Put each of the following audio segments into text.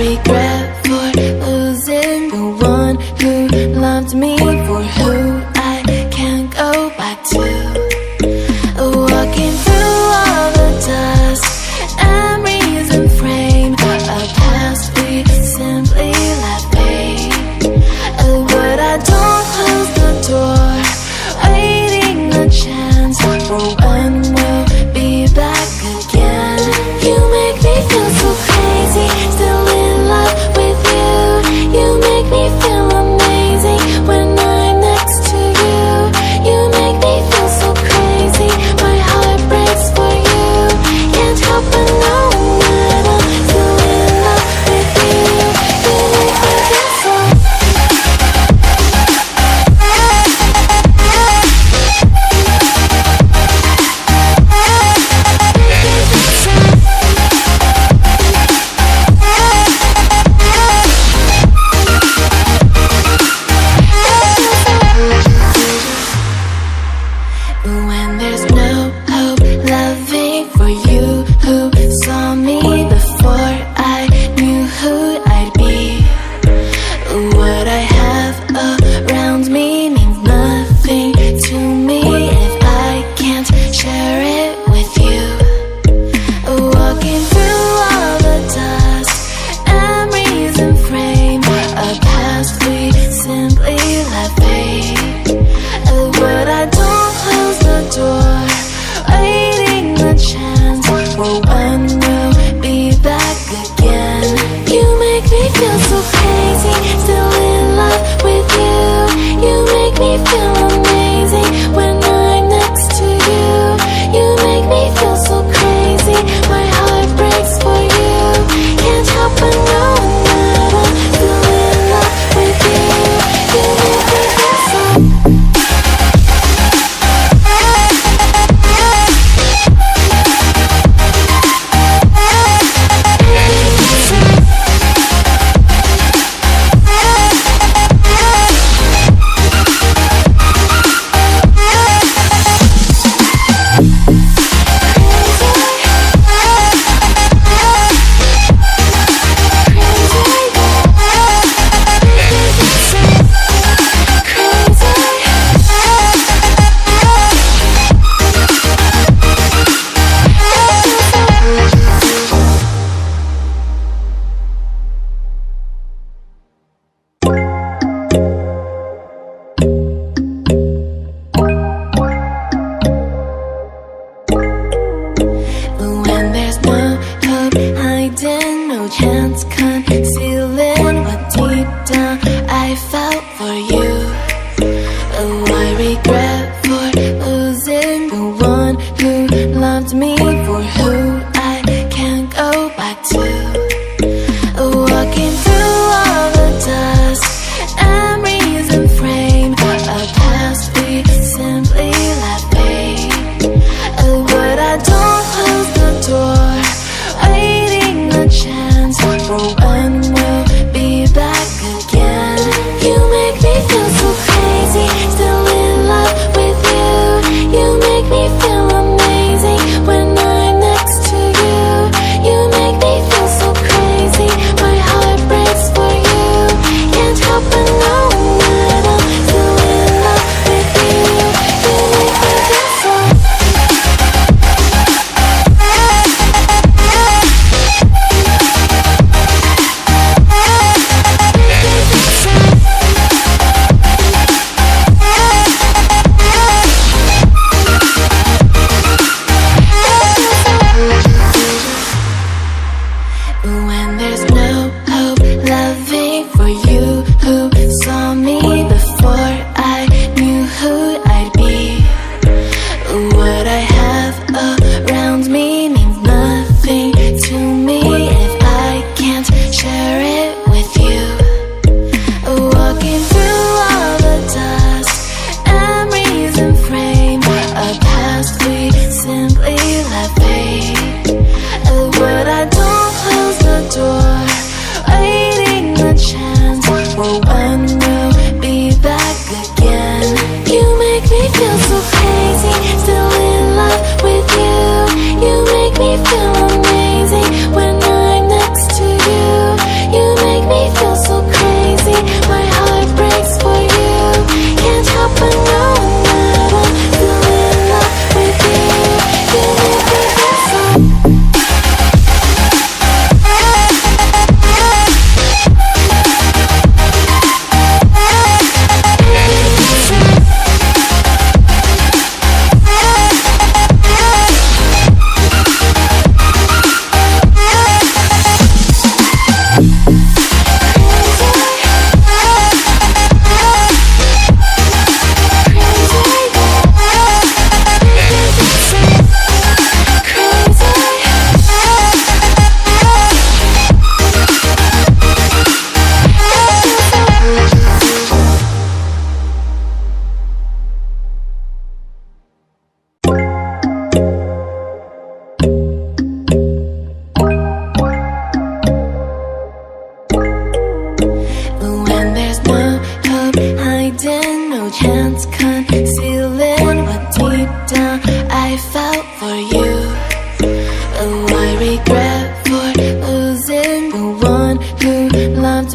regret for losing the one who loved me, for who I can't go back to. Walking through all the dust, memories and frame, a past we simply let fade. But I don't close the door, waiting a chance for when we'll be back again. You make me feel so crazy, still in love with you. You make me feel amazing when I'm next to you. You make me feel so crazy, my heart breaks for you. Can't help but knowing that I'm still in love with you. You make me feel so. When there's no hope, loving for you who saw me before I knew who I'd be. What I have around me means nothing to me if I can't share it with you. Walking through all the dust, memories and frame, a past we simply let fade. But I don't close the door, waiting a chance for when we'll be back again. You make me feel so crazy, still in love with you. You make me feel amazing when I'm next to you. You make me feel so crazy, my heart breaks for you. Can't help but knowing that I'm still in love with you. You make me feel so.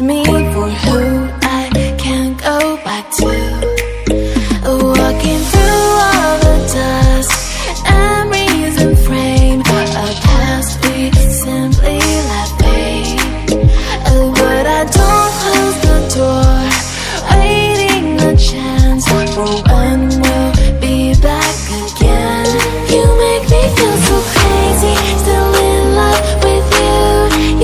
accept me for who I can't go back to. Walking through all the dust, memories and frame, a past we simply let fade. But I don't close the door, waiting a chance for when we'll be back again. You make me feel so crazy, still in love with you.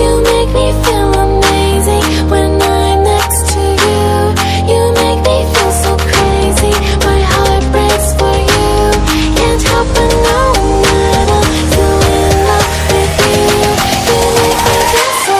You make me feel amazing when I'm next to you. You make me feel so crazy, my heart breaks for you. Can't help but know that I'm still in love with you. You make me feel so.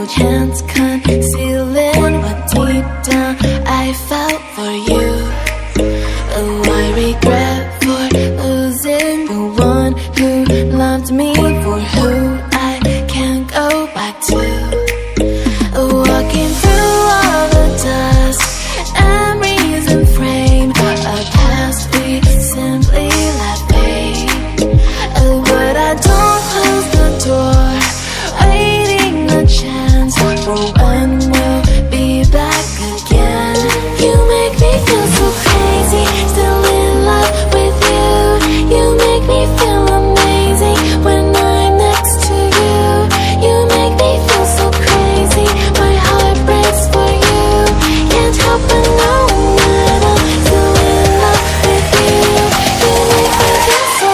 no chance concealing what deep down I felt for you. Oh, I regret for losing the one who loved me, for who I can't go back to. Walking through all the dust, memories and frame, a past we simply let fade. Oh, but I don't close the door, waiting a chance for when we'll be back again. You make me feel so crazy, still in love with you. You make me feel amazing when I'm next to you. You make me feel so crazy, my heart breaks for you. Can't help but know that I'm still in love with you. You make me feel so.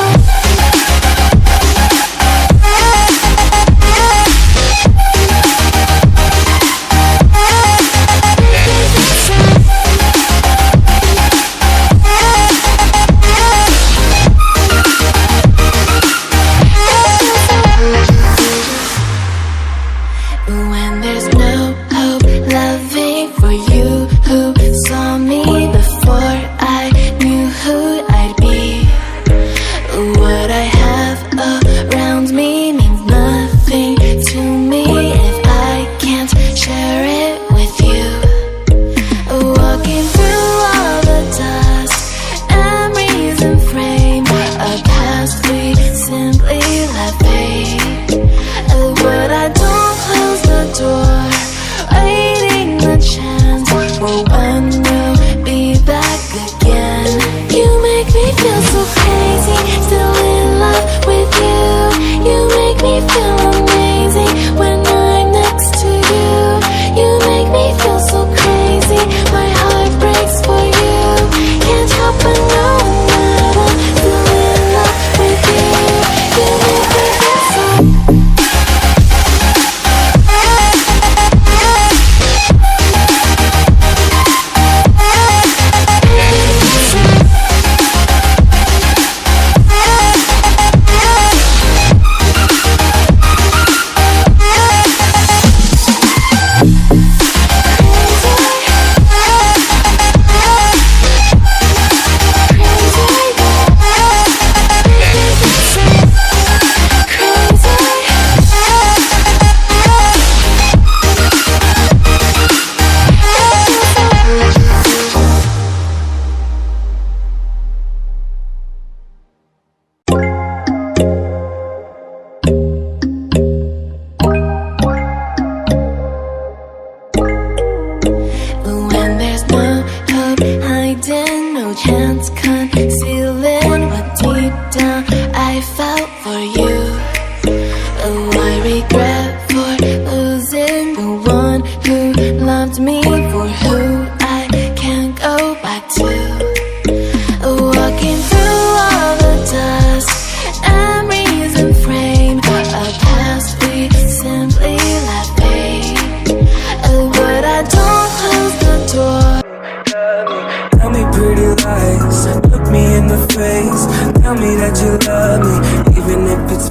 When there's no hope loving for you who saw me before I knew who I'd be. What I have around me means nothing to me if I can't share it with you. Walking through all the dust, memories and frame, a past we simply let fade. But I don't close the door, waiting the chance for when we'll be back again. You make me feel so crazy, still in love with you. You make me feel amazing when I'm next to you. You make me feel so crazy, my heart breaks for you. Can't help but know that I'm still in love with you. You make me feel so. When there's no hope hiding, no chance concealing what deep down I felt for you. Oh, I regret for losing the one who loved me, for who I can't go back to. Walking through all the dust, memories and frame, a past we simply let fade. But I don't close the door. Tell me pretty lies, look me in the face. Tell me that you love me, even if it's